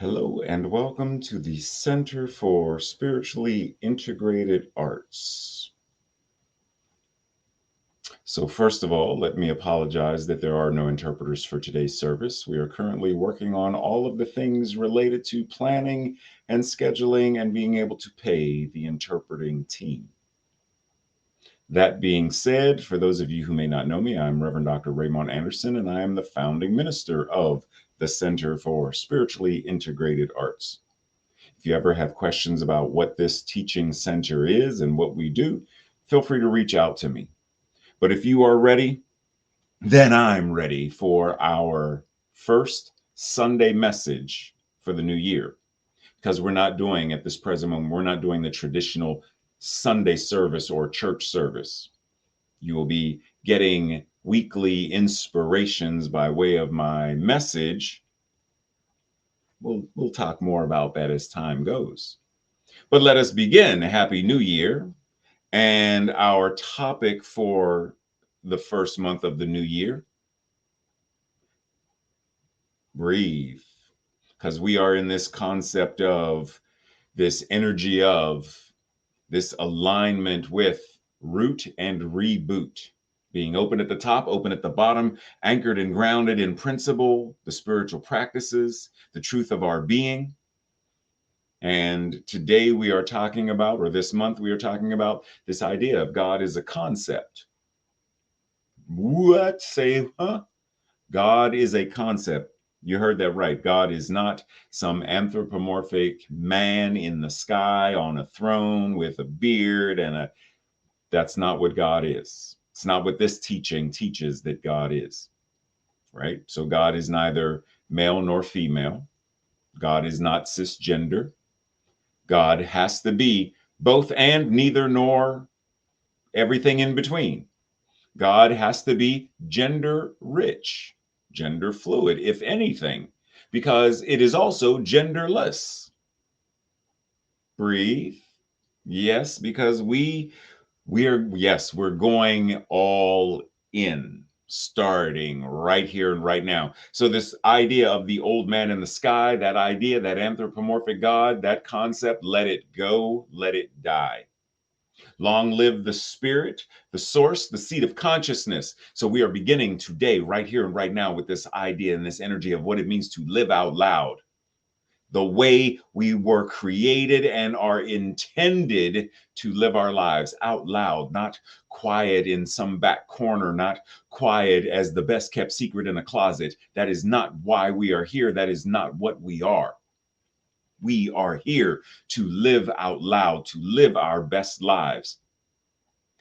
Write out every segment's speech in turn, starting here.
Hello and welcome to the Center for Spiritually Integrated Arts. So, first of all, let me apologize that there are no interpreters for today's service. We are currently working on all of the things related to planning and scheduling and being able to pay the interpreting team. That being said, for those of you who may not know me, I'm Reverend Dr. Raymont Anderson, and I am the founding minister of the Center for Spiritually Integrated Arts. If you ever have questions about what this teaching center is and what we do, feel free to reach out to me. But if you are ready, then I'm ready for our first Sunday message for the new year. Because we're not doing, at this present moment, we're not doing the traditional Sunday service or church service. You will be getting weekly inspirations by way of my message. We'll talk more about that as time goes. But let us begin. Happy New Year. And our topic for the first month of the new year, breathe. Because we are in this concept of this energy of this alignment with root and reboot. Being open at the top, open at the bottom, anchored and grounded in principle, the spiritual practices, the truth of our being. And today we are talking about, or this month we are talking about, this idea of God is a concept. What? Say, huh? God is a concept. You heard that right. God is not some anthropomorphic man in the sky on a throne with a beard that's not what God is. It's not what this teaching teaches that God is, right? So God is neither male nor female. God is not cisgender. God has to be both and neither nor everything in between. God has to be gender rich, gender fluid, if anything, because it is also genderless. Breathe. Yes, because we're going all in, starting right here and right now. So this idea of the old man in the sky, that idea, that anthropomorphic God, that concept, let it go, let it die. Long live the spirit, the source, the seat of consciousness. So we are beginning today, right here and right now, with this idea and this energy of what it means to live out loud. The way we were created and are intended to live our lives out loud, not quiet in some back corner, not quiet as the best kept secret in a closet. That is not why we are here. That is not what we are. We are here to live out loud, to live our best lives.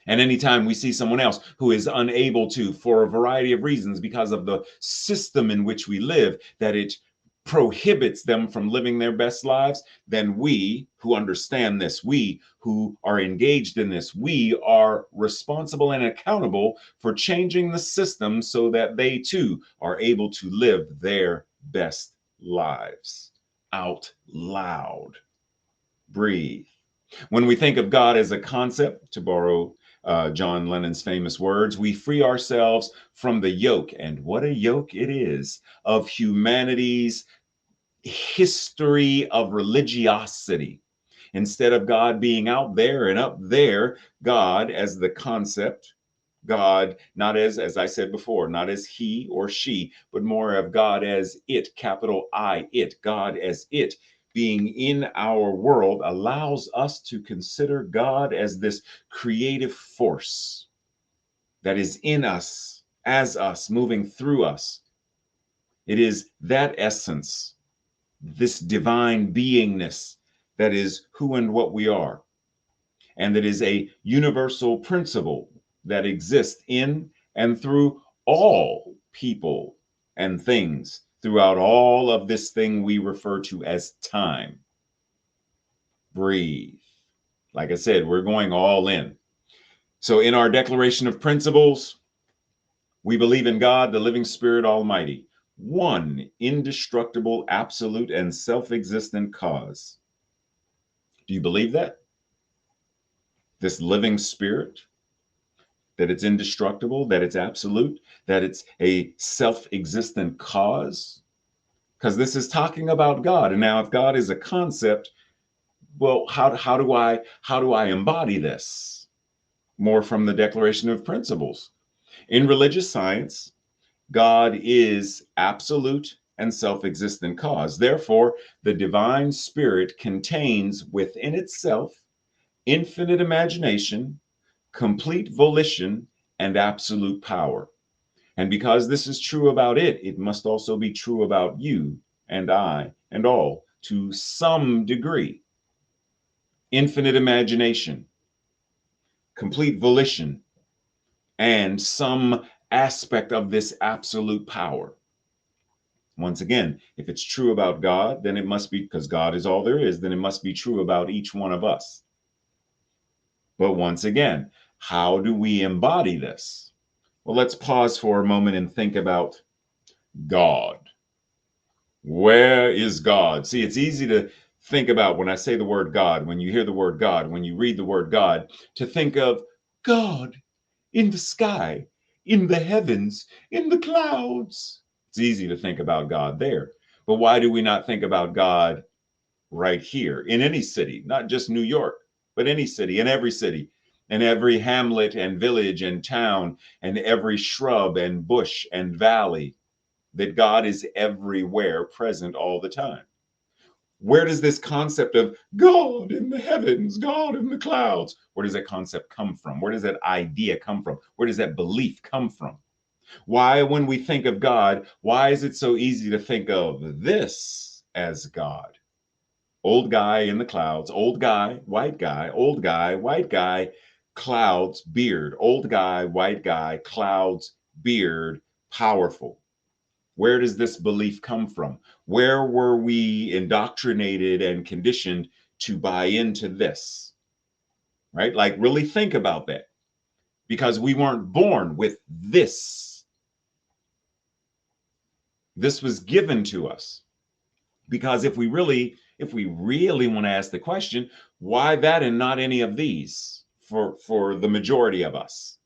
And anytime we see someone else who is unable to, for a variety of reasons, because of the system in which we live, that it prohibits them from living their best lives, then we who understand this, we who are engaged in this, we are responsible and accountable for changing the system so that they too are able to live their best lives out loud. Breathe. When we think of God as a concept, to borrow John Lennon's famous words, we free ourselves from the yoke, and what a yoke it is, of humanity's history of religiosity. Instead of God being out there and up there, God as the concept, God not as I said before, not as he or she, but more of God as it, capital I, it, God as it, being in our world allows us to consider God as this creative force that is in us, as us, moving through us. It is that essence, this divine beingness that is who and what we are, and that is a universal principle that exists in and through all people and things throughout all of this thing we refer to as time. Breathe. Like I said, we're going all in. So in our declaration of principles, we believe in God, the living spirit almighty, one indestructible, absolute, and self-existent cause. Do you believe that? This living spirit, that it's indestructible, that it's absolute, that it's a self-existent cause? because this is talking about God. And now if God is a concept, well, how do I embody this? More from the Declaration of Principles. In religious science, God is absolute and self-existent cause. Therefore, the divine spirit contains within itself infinite imagination, complete volition, and absolute power. And because this is true about it, it must also be true about you and I and all to some degree. Infinite imagination, complete volition, and some aspect of this absolute power. Once again, if it's true about God, then it must be, because God is all there is, then it must be true about each one of us. But once again, how do we embody this? Well, let's pause for a moment and think about God. Where is God? See, it's easy to think about when I say the word God, when you hear the word God, when you read the word God, to think of God in the sky, in the heavens, in the clouds. It's easy to think about God there. But why do we not think about God right here in any city, not just New York, but any city, in every hamlet and village and town, and every shrub and bush and valley, that God is everywhere, present all the time? Where does this concept of God in the heavens, God in the clouds, where does that concept come from? Where does that idea come from? Where does that belief come from? Why, when we think of God, why is it so easy to think of this as God? Old guy in the clouds, old guy, white guy, old guy, white guy, clouds, beard, old guy, white guy, clouds, beard, powerful. Where does this belief come from? Where were we indoctrinated and conditioned to buy into this? Right? Like, really think about that, because we weren't born with this. This was given to us. Because if we really want to ask the question, why that and not any of these for the majority of us?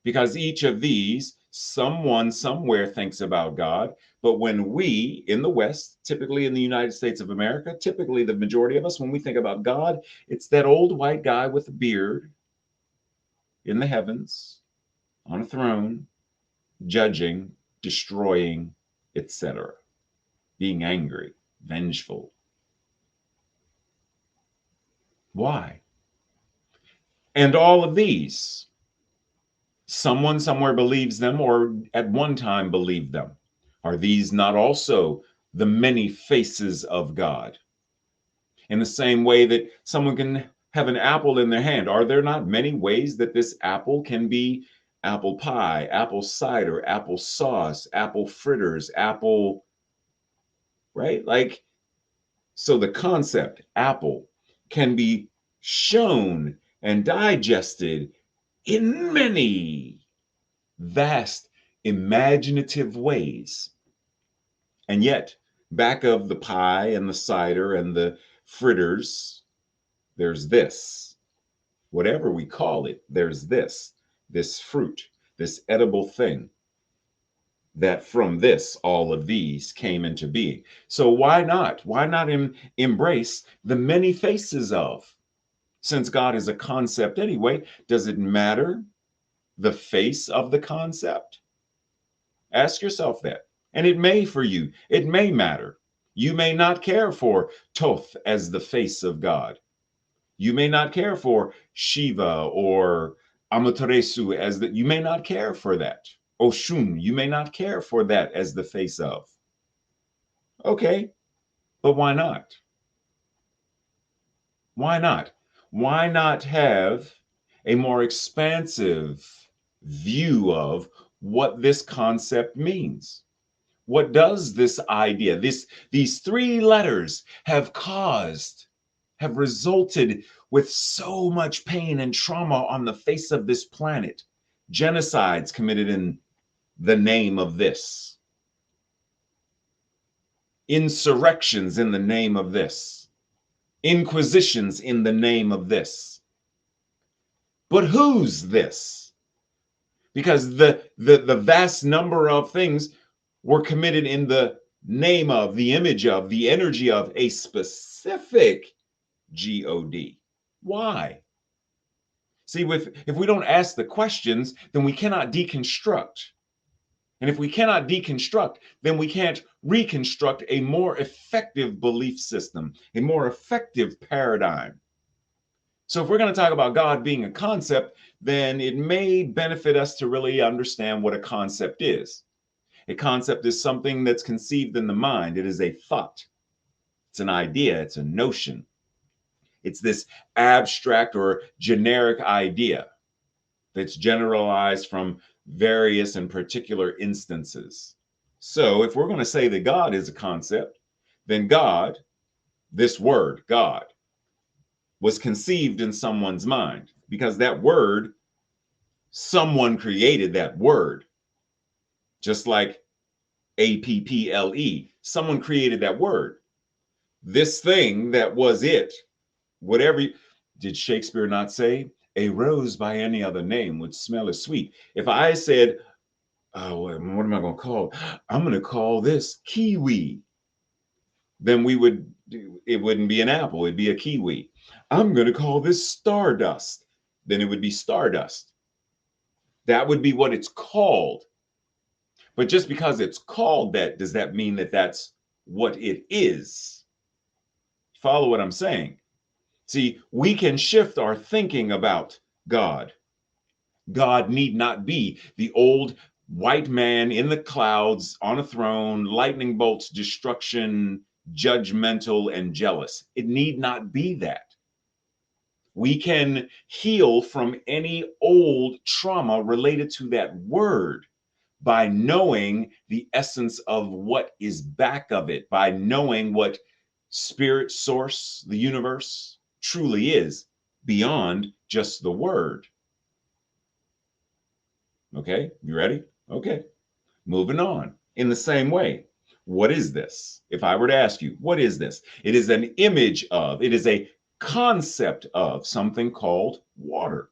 Because each of these, someone somewhere thinks about God. But when we in the West, typically in the United States of America, typically the majority of us, when we think about God, it's that old white guy with a beard in the heavens, on a throne, judging, destroying, etc., being angry, vengeful. Why? And all of these, someone somewhere believes them, or at one time believed them. Are these not also the many faces of God? In the same way that someone can have an apple in their hand, are there not many ways that this apple can be apple pie, apple cider, apple sauce, apple fritters, apple, right? Like, so the concept apple can be shown and digested in many vast imaginative ways. And yet, back of the pie and the cider and the fritters, there's this. Whatever we call it, there's this fruit, this edible thing, that from this, all of these came into being. So why not? Why not embrace the many faces of? Since God is a concept anyway, does it matter the face of the concept? Ask yourself that. And it may for you, it may matter. You may not care for Thoth as the face of God. You may not care for Shiva or Amaterasu as that. You may not care for that. Oshun, you may not care for that as the face of. Okay, but why not? Why not? Why not have a more expansive view of what this concept means? What does this idea, these three letters have resulted with so much pain and trauma on the face of this planet? Genocides committed in the name of this. Insurrections in the name of this. Inquisitions in the name of this. But who's this? Because the vast number of things were committed in the name of, the image of, the energy of a specific God. Why? See, if we don't ask the questions, then we cannot deconstruct. And if we cannot deconstruct, then we can't reconstruct a more effective belief system, a more effective paradigm. So if we're going to talk about God being a concept, then it may benefit us to really understand what a concept is. A concept is something that's conceived in the mind. It is a thought. It's an idea. It's a notion. It's this abstract or generic idea that's generalized from various and particular instances. So if we're going to say that God is a concept, then God, this word, God, was conceived in someone's mind, because that word, someone created that word. Just like APPLE, someone created that word. This thing that was it, whatever, did Shakespeare not say, a rose by any other name would smell as sweet? If I said, oh, what am I going to call it? I'm going to call this kiwi. Then it wouldn't be an apple, it'd be a kiwi. I'm going to call this stardust. Then it would be stardust. That would be what it's called. But just because it's called that, does that mean that that's what it is? Follow what I'm saying? See, we can shift our thinking about God. God need not be the old white man in the clouds on a throne, lightning bolts, destruction, judgmental, and jealous. It need not be that. We can heal from any old trauma related to that word by knowing the essence of what is back of it, by knowing what spirit, source, the universe truly is beyond just the word. Okay, you ready? Okay, moving on. In the same way, what is this? If I were to ask you, what is this? It is an image of, it is a concept of something called water.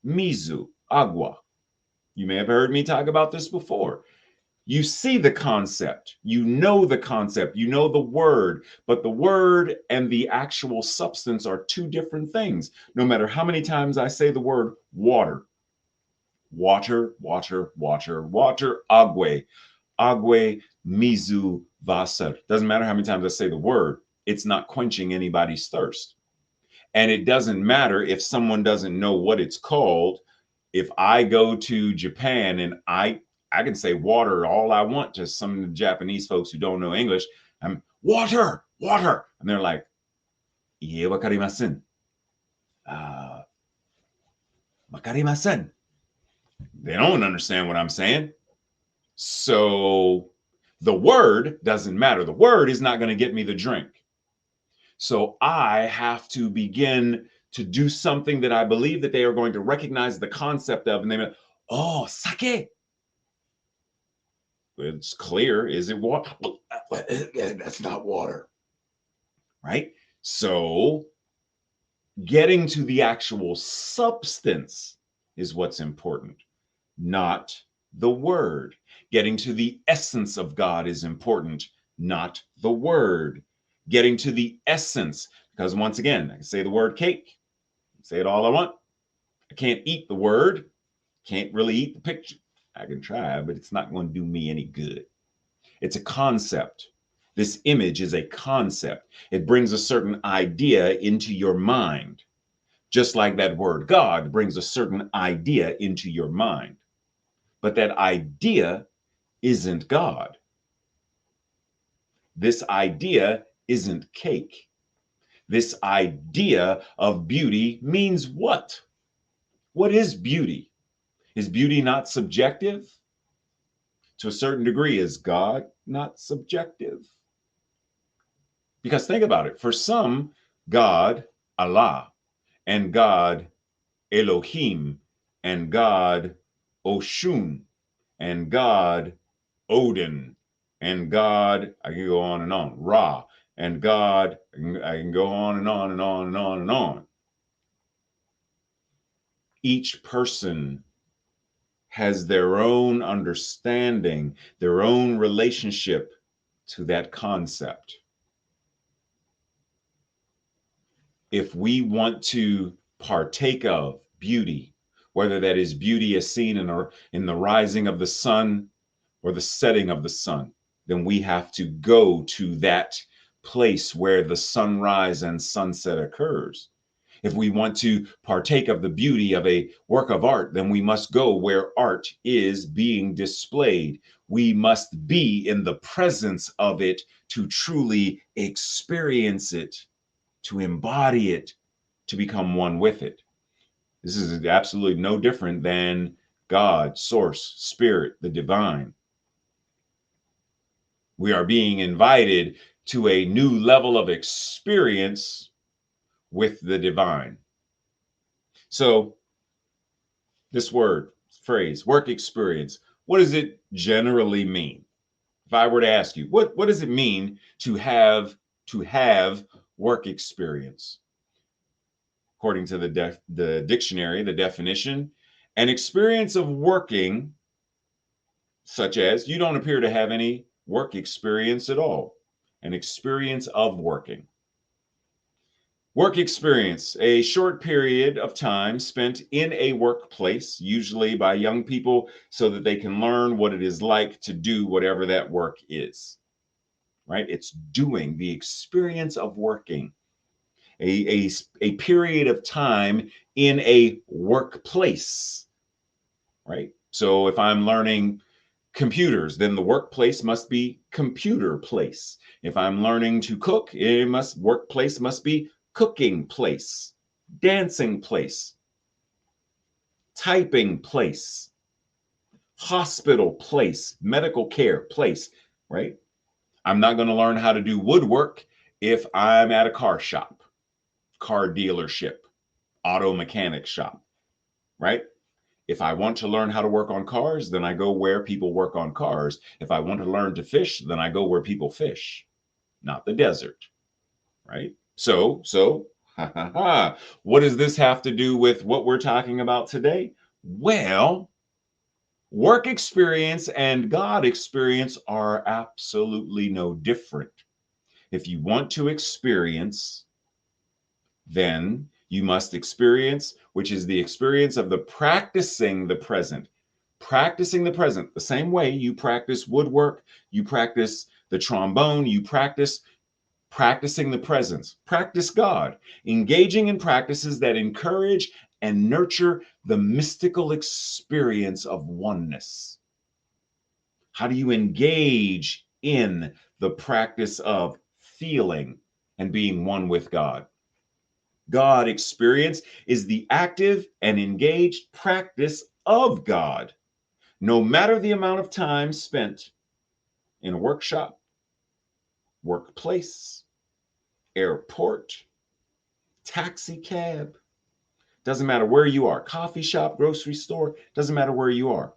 Mizu, agua. You may have heard me talk about this before. You see the concept, you know the concept, you know the word, but the word and the actual substance are two different things. No matter how many times I say the word water, water, water, water, water, agua, agua, mizu, vasa. Doesn't matter how many times I say the word, it's not quenching anybody's thirst. And it doesn't matter if someone doesn't know what it's called. If I go to Japan and I can say water all I want to some of the Japanese folks who don't know English. I'm water, water. And they're like, "Ie wakarimasen." Wakarimasen. They don't understand what I'm saying. So the word doesn't matter. The word is not going to get me the drink. So I have to begin to do something that I believe that they are going to recognize the concept of, and they go, oh, sake. It's clear. Is it water? That's not water. Right? So getting to the actual substance is what's important, not the word. Getting to the essence of God is important, not the word. Getting to the essence, because once again, I can say the word cake, say it all I want. I can't eat the word, can't really eat the picture. I can try, but it's not going to do me any good. It's a concept. This image is a concept. It brings a certain idea into your mind, just like that word God brings a certain idea into your mind. But that idea isn't God. This idea isn't cake. This idea of beauty means what? What is beauty? Is beauty not subjective? To a certain degree, is God not subjective? Because think about it. For some, God, Allah, and God, Elohim, and God, Oshun, and God, Odin, and God, I can go on, Ra, and God, I can go on and on and on and on and on. Each person has their own understanding, their own relationship to that concept. If we want to partake of beauty, whether that is beauty as seen in the rising of the sun or the setting of the sun, then we have to go to that place where the sunrise and sunset occurs. If we want to partake of the beauty of a work of art, then we must go where art is being displayed. We must be in the presence of it to truly experience it, to embody it, to become one with it. This is absolutely no different than God, source, spirit, the divine. We are being invited to a new level of experience with the divine. So this word, phrase, work experience, what does it generally mean? If I were to ask you, what does it mean to have work experience? According to the dictionary, the definition, an experience of working, such as you don't appear to have any work experience at all, an experience of working. Work experience, a short period of time spent in a workplace, usually by young people, so that they can learn what it is like to do whatever that work is, right? It's doing, the experience of working, a period of time in a workplace, right? So if I'm learning computers, then the workplace must be computer place. If I'm learning to cook, workplace must be cooking place, dancing place, typing place, hospital place, medical care place, right? I'm not going to learn how to do woodwork if I'm at a car shop, car dealership, auto mechanic shop, right? If I want to learn how to work on cars, then I go where people work on cars. If I want to learn to fish, then I go where people fish, not the desert, right? So, what does this have to do with what we're talking about today? Well, work experience and God experience are absolutely no different. If you want to experience, then you must experience, which is the experience of the practicing the present. Practicing the present, the same way you practice woodwork, you practice the trombone, you practicing the presence. Practice God, engaging in practices that encourage and nurture the mystical experience of oneness. How do you engage in the practice of feeling and being one with God? God experience is the active and engaged practice of God, no matter the amount of time spent in a workshop, workplace, airport, taxi cab. Doesn't matter where you are. Coffee shop, grocery store, doesn't matter where you are.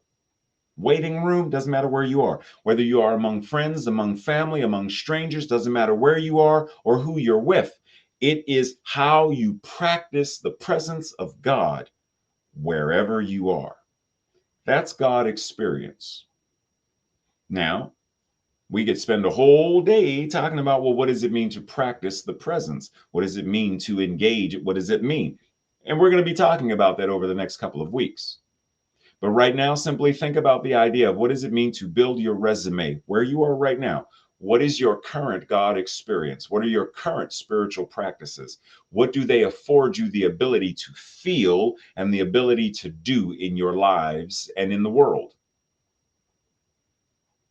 Waiting room, doesn't matter where you are. Whether you are among friends, among family, among strangers, doesn't matter where you are or who you're with. It is how you practice the presence of God wherever you are. That's God experience. Now, we could spend a whole day talking about, well, what does it mean to practice the presence? What does it mean to engage? What does it mean? And we're going to be talking about that over the next couple of weeks. But right now, simply think about the idea of what does it mean to build your resume where you are right now? What is your current God experience? What are your current spiritual practices? What do they afford you the ability to feel and the ability to do in your lives and in the world?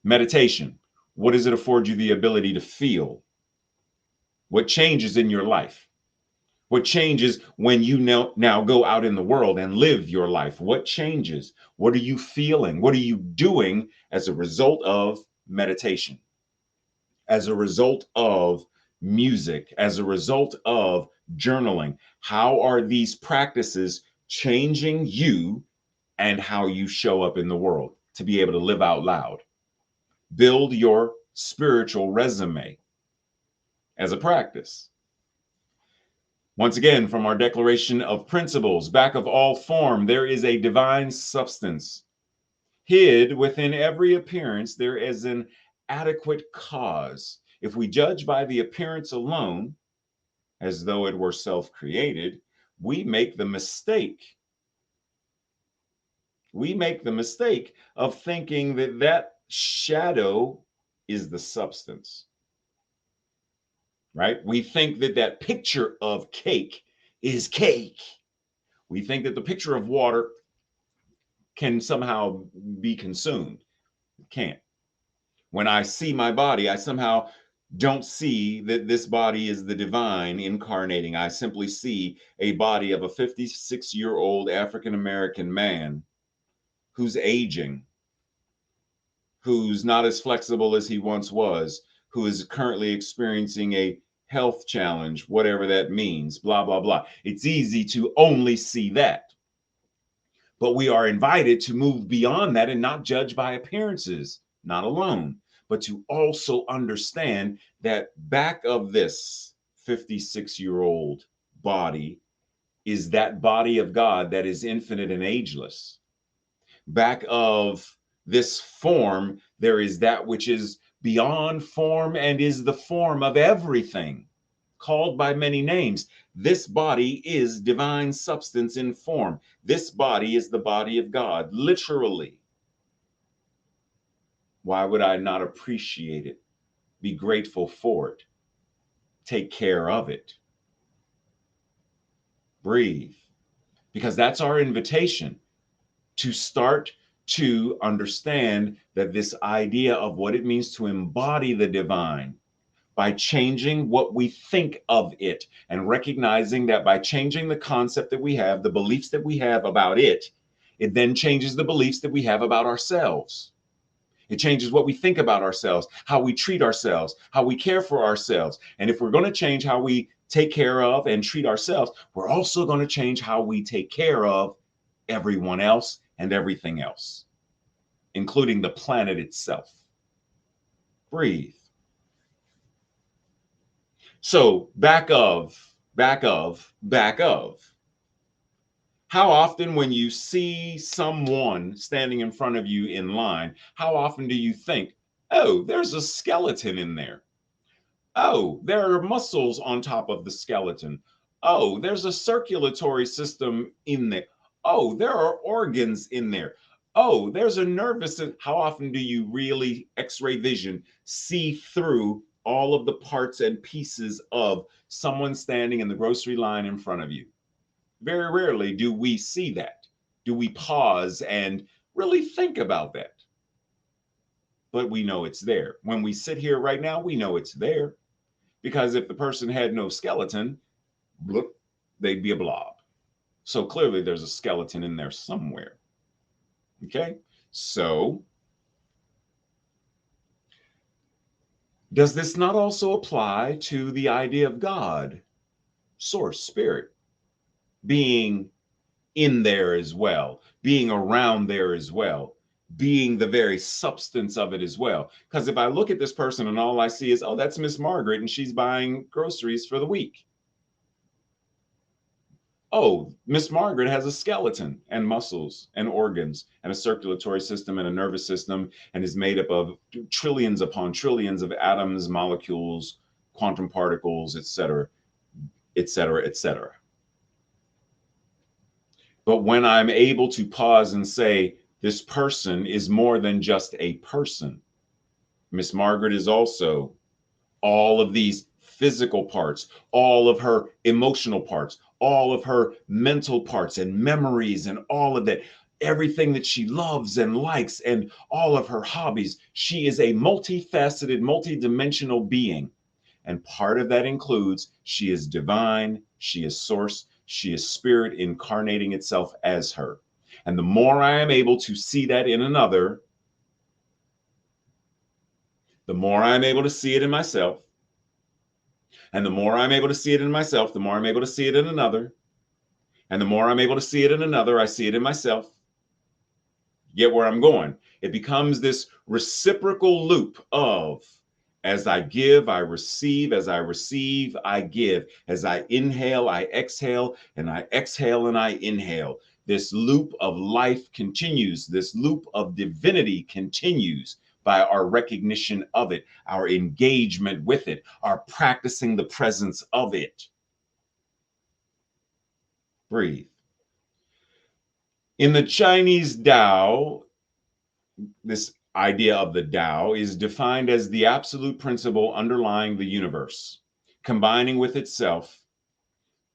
Meditation. What does it afford you the ability to feel? What changes in your life? What changes when you now go out in the world and live your life? What changes? What are you feeling? What are you doing as a result of meditation? As a result of music? As a result of journaling? How are these practices changing you and how you show up in the world to be able to live out loud? Build your spiritual resume as a practice. Once again, from our Declaration of Principles, back of all form, there is a divine substance. Hid within every appearance, there is an adequate cause. If we judge by the appearance alone, as though it were self-created, we make the mistake. We make the mistake of thinking that that shadow is the substance, right? We think that that picture of cake is cake. We think that the picture of water can somehow be consumed. It can't. When I see my body, I somehow don't see that this body is the divine incarnating. I simply see a body of a 56-year-old African American man who's aging, who's not as flexible as he once was, who is currently experiencing a health challenge, whatever that means, blah, blah, blah. It's easy to only see that. But we are invited to move beyond that and not judge by appearances, not alone, but to also understand that back of this 56-year-old body is that body of God that is infinite and ageless. Back of this form, there is that which is beyond form and is the form of everything, called by many names. This body is divine substance in form. This body is the body of God, literally. Why would I not appreciate it, be grateful for it, take care of it? Breathe. Because that's our invitation, to start to understand that this idea of what it means to embody the divine by changing what we think of it and recognizing that by changing the concept that we have, the beliefs that we have about it, it then changes the beliefs that we have about ourselves. It changes what we think about ourselves, how we treat ourselves, how we care for ourselves. And if we're going to change how we take care of and treat ourselves, we're also going to change how we take care of everyone else and everything else, including the planet itself. Breathe. So back of. How often when you see someone standing in front of you in line, how often do you think, oh, there's a skeleton in there? Oh, there are muscles on top of the skeleton. Oh, there's a circulatory system in there. Oh, there are organs in there. Oh, there's a nervous system. How often do you really X-ray vision see through all of the parts and pieces of someone standing in the grocery line in front of you? Very rarely do we see that. Do we pause and really think about that? But we know it's there. When we sit here right now, we know it's there. Because if the person had no skeleton, bloop, they'd be a blob. So clearly there's a skeleton in there somewhere. Okay? So does this not also apply to the idea of God, source, spirit, being in there as well, being around there as well, being the very substance of it as well? Because if I look at this person and all I see is, oh, that's Miss Margaret and she's buying groceries for the week. Oh, Miss Margaret has a skeleton and muscles and organs and a circulatory system and a nervous system and is made up of trillions upon trillions of atoms, molecules, quantum particles, etc., etc., etc. But when I'm able to pause and say, this person is more than just a person. Miss Margaret is also all of these physical parts, all of her emotional parts, all of her mental parts and memories and all of that, everything that she loves and likes and all of her hobbies. She is a multifaceted, multidimensional being. And part of that includes she is divine, she is source, she is spirit incarnating itself as her. And the more I am able to see that in another, the more I'm able to see it in myself. And the more I'm able to see it in myself, the more I'm able to see it in another. And the more I'm able to see it in another, I see it in myself. Get where I'm going? It becomes this reciprocal loop of, as I give, I receive. As I receive, I give. As I inhale, I exhale. And I exhale and I inhale. This loop of life continues. This loop of divinity continues. by our recognition of it, our engagement with it, our practicing the presence of it. Breathe. In the Chinese Dao, this idea of the Tao is defined as the absolute principle underlying the universe, combining within itself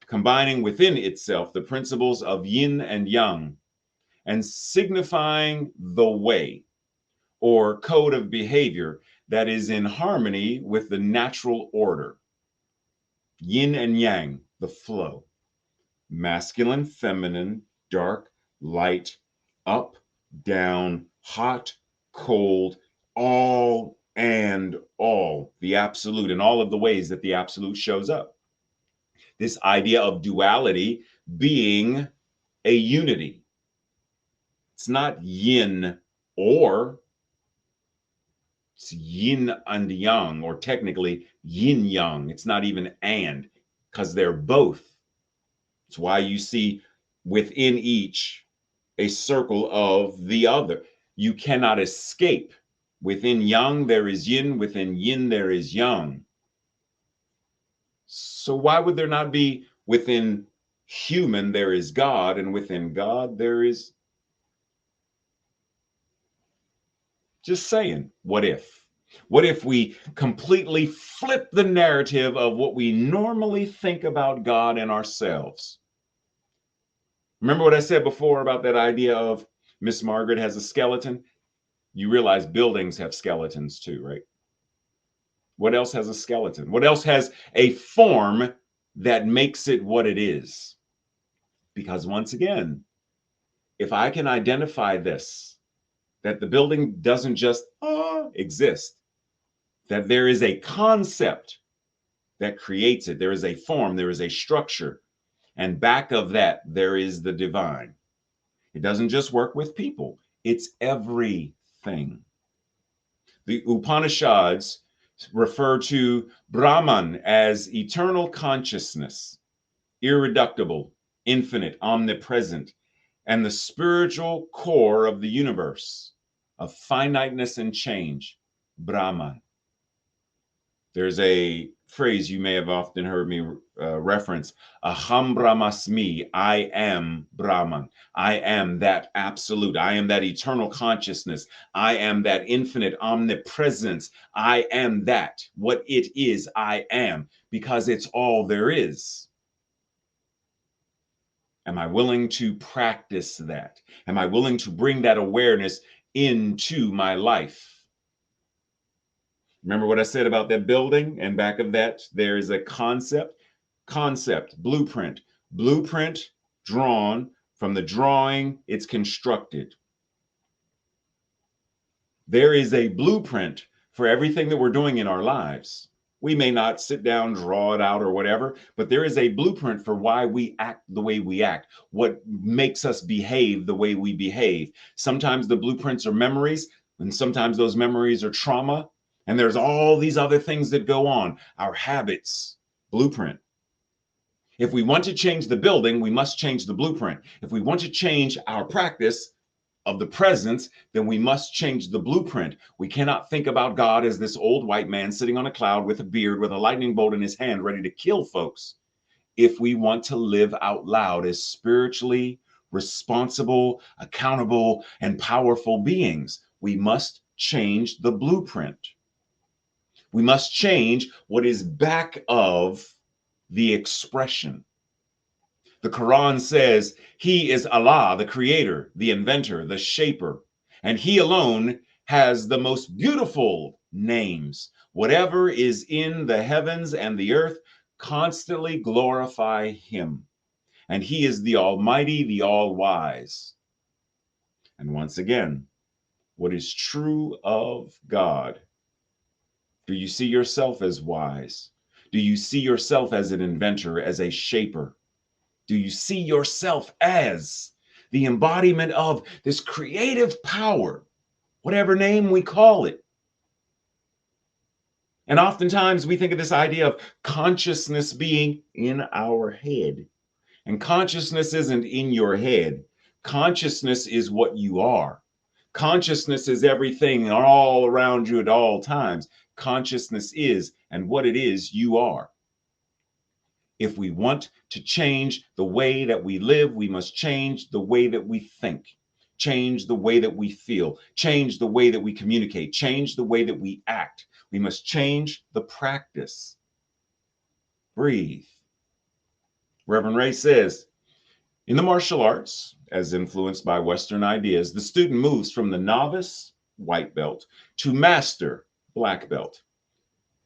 the principles of yin and yang, and signifying the way or code of behavior that is in harmony with the natural order. Yin and yang, the flow. Masculine, feminine, dark, light, up, down, hot, cold, all and all, the absolute, in all of the ways that the absolute shows up. This idea of duality being a unity. It's not yin or, it's yin and yang, or technically yin yang. It's not even and, because they're both. It's why you see within each a circle of the other. You cannot escape. Within yang there is yin, within yin there is yang. So why would there not be within human there is God, and within God there is... Just saying, what if? What if we completely flip the narrative of what we normally think about God and ourselves? Remember what I said before about that idea of Miss Margaret has a skeleton? You realize buildings have skeletons too, right? What else has a skeleton? What else has a form that makes it what it is? Because once again, if I can identify this, that the building doesn't just exist, that there is a concept that creates it, there is a form, there is a structure, and back of that, there is the divine. It doesn't just work with people, it's everything. The Upanishads refer to Brahman as eternal consciousness, irreducible, infinite, omnipresent, and the spiritual core of the universe, of finiteness and change, Brahman. There's a phrase you may have often heard me reference, Aham Brahmasmi, I am Brahman. I am that absolute. I am that eternal consciousness. I am that infinite omnipresence. I am that. What it is, I am, because it's all there is. Am I willing to practice that? Am I willing to bring that awareness into my life? Remember what I said about that building? And back of that, there is a concept, blueprint. Blueprint drawn. From the drawing, it's constructed. There is a blueprint for everything that we're doing in our lives. We may not sit down, draw it out or whatever, but there is a blueprint for why we act the way we act, what makes us behave the way we behave. Sometimes the blueprints are memories, and sometimes those memories are trauma. And there's all these other things that go on. Our habits, blueprint. If we want to change the building, we must change the blueprint. If we want to change our practice of the presence, then we must change the blueprint. We cannot think about God as this old white man sitting on a cloud with a beard, with a lightning bolt in his hand, ready to kill folks. If we want to live out loud as spiritually responsible, accountable, and powerful beings, we must change the blueprint. We must change what is back of the expression. The Quran says He is Allah, the creator, the inventor, the shaper, and He alone has the most beautiful names. Whatever is in the heavens and the earth constantly glorify Him. And He is the Almighty, the All-Wise. And once again, what is true of God? Do you see yourself as wise? Do you see yourself as an inventor, as a shaper? Do you see yourself as the embodiment of this creative power, whatever name we call it? And oftentimes we think of this idea of consciousness being in our head. And consciousness isn't in your head. Consciousness is what you are. Consciousness is everything all around you at all times. Consciousness is, and what it is, you are. If we want to change the way that we live, we must change the way that we think, change the way that we feel, change the way that we communicate, change the way that we act. We must change the practice. Breathe. Rev Ray says, in the martial arts, as influenced by Western ideas, the student moves from the novice, white belt, to master, black belt.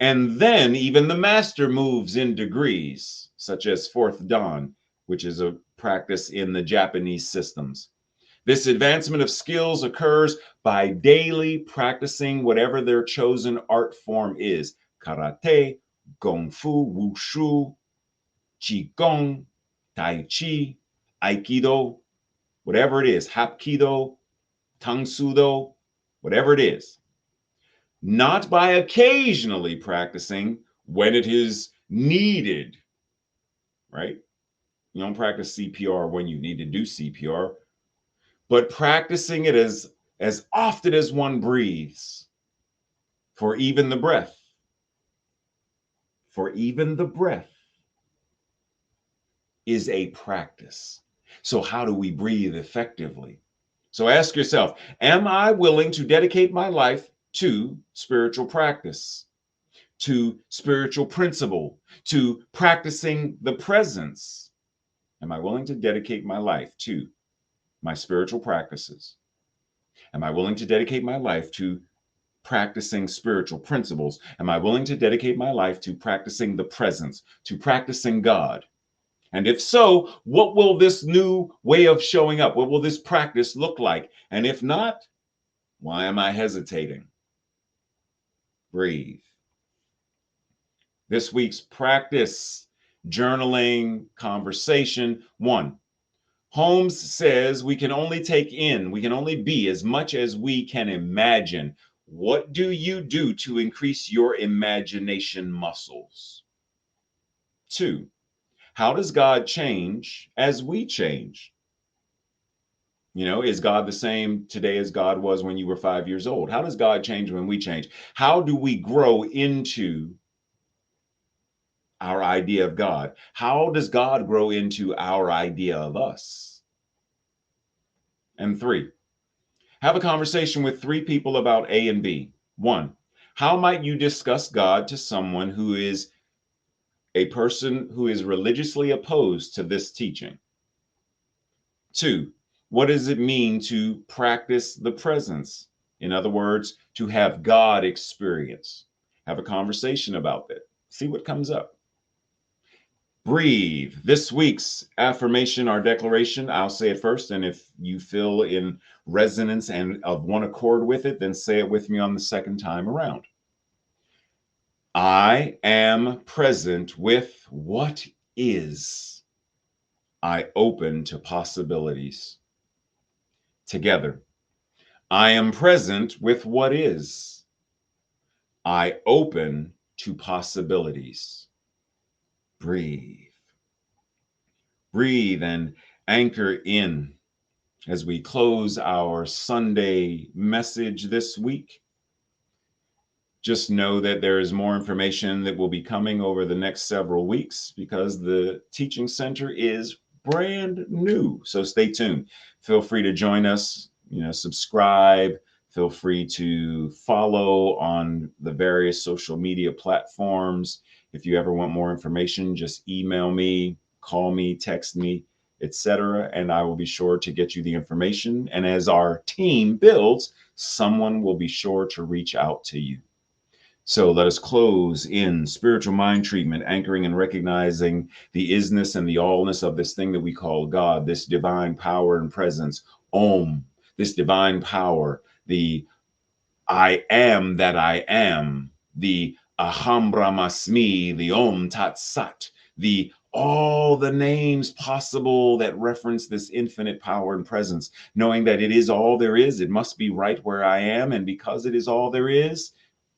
And then even the master moves in degrees, such as fourth dan, which is a practice in the Japanese systems. This advancement of skills occurs by daily practicing whatever their chosen art form is: karate, kung fu, wushu, qigong, tai chi, aikido, whatever it is, hapkido, tangsudo, whatever it is. Not by occasionally practicing when it is needed, right? You don't practice CPR when you need to do CPR, but practicing it as often as one breathes. For even the breath, is a practice. So how do we breathe effectively? So ask yourself, am I willing to dedicate my life to spiritual practice, to spiritual principle, to practicing the presence? Am I willing to dedicate my life to my spiritual practices? Am I willing to dedicate my life to practicing spiritual principles? Am I willing to dedicate my life to practicing the presence, to practicing God? And if so, what will this new way of showing up? What will this practice look like? And if not, why am I hesitating? Breathe. This week's practice, journaling, conversation. 1. Holmes says we can only be as much as we can imagine. What do you do to increase your imagination muscles? 2. How does God change as we change? You know, is God the same today as God was when you were 5 years old? How does God change when we change? How do we grow into our idea of God? How does God grow into our idea of us? And 3, have a conversation with 3 people about A and B. 1, how might you discuss God to someone who is a person who is religiously opposed to this teaching? 2, what does it mean to practice the presence? In other words, to have God experience. Have a conversation about that. See what comes up. Breathe. This week's affirmation or declaration, I'll say it first, and if you feel in resonance and of one accord with it, then say it with me on the second time around. I am present with what is. I open to possibilities. Together. I am present with what is. I open to possibilities. Breathe. Breathe and anchor in as we close our Sunday message this week. Just know that there is more information that will be coming over the next several weeks because the teaching center is brand new. So stay tuned. Feel free to join us, subscribe. Feel free to follow on the various social media platforms. If you ever want more information, just email me, call me, text me, etc., and I will be sure to get you the information. And as our team builds, someone will be sure to reach out to you. So let us close in spiritual mind treatment, anchoring and recognizing the isness and the allness of this thing that we call God, this divine power and presence, Om, this divine power, the I am that I am, the Aham Brahmasmi, the Om Tat Sat, the all the names possible that reference this infinite power and presence, knowing that it is all there is. It must be right where I am. And because it is all there is,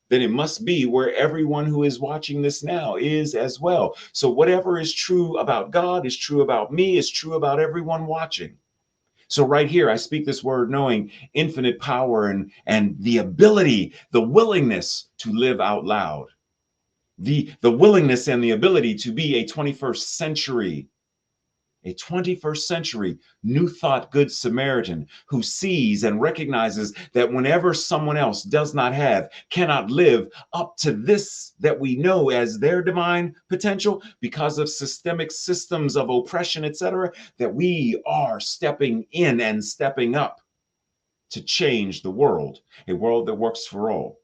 then it must be where everyone who is watching this now is as well. So whatever is true about God is true about me, is true about everyone watching. So right here, I speak this word knowing infinite power and the ability, the willingness to live out loud, the willingness and the ability to be a 21st century New Thought Good Samaritan who sees and recognizes that whenever someone else does not have, cannot live up to this that we know as their divine potential because of systemic systems of oppression, etc., that we are stepping in and stepping up to change the world, a world that works for all.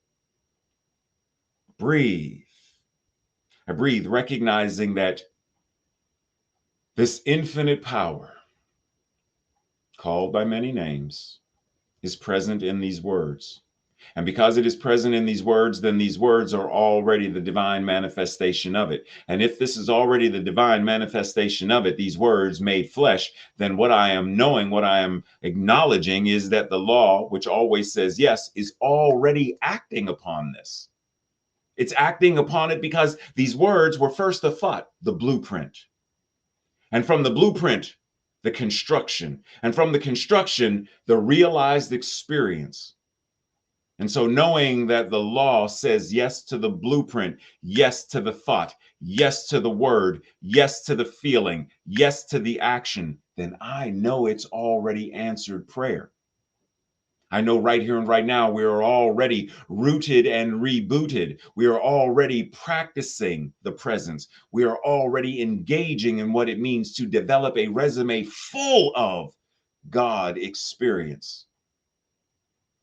Breathe. I breathe, recognizing that this infinite power, called by many names, is present in these words. And because it is present in these words, then these words are already the divine manifestation of it. And if this is already the divine manifestation of it, these words made flesh, then what I am knowing, what I am acknowledging is that the law, which always says yes, is already acting upon this. It's acting upon it because these words were first a thought, the blueprint. And from the blueprint, the construction. And from the construction, the realized experience. And so knowing that the law says yes to the blueprint, yes to the thought, yes to the word, yes to the feeling, yes to the action, then I know it's already answered prayer. I know right here and right now, we are already rooted and rebooted. We are already practicing the presence. We are already engaging in what it means to develop a resume full of God experience.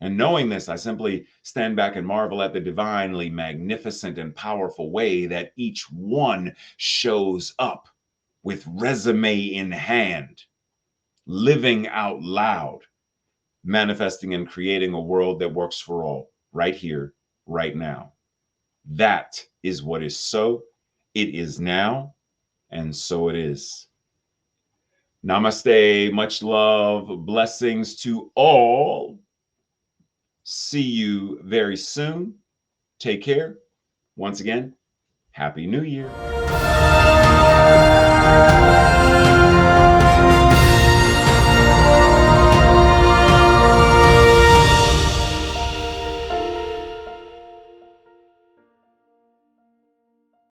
And knowing this, I simply stand back and marvel at the divinely magnificent and powerful way that each one shows up with resume in hand, living out loud, manifesting and creating a world that works for all, right here, right now. That is what is so. It is now, and so it is. Namaste, much love, blessings to all. See you very soon. Take care. Once again, Happy New Year.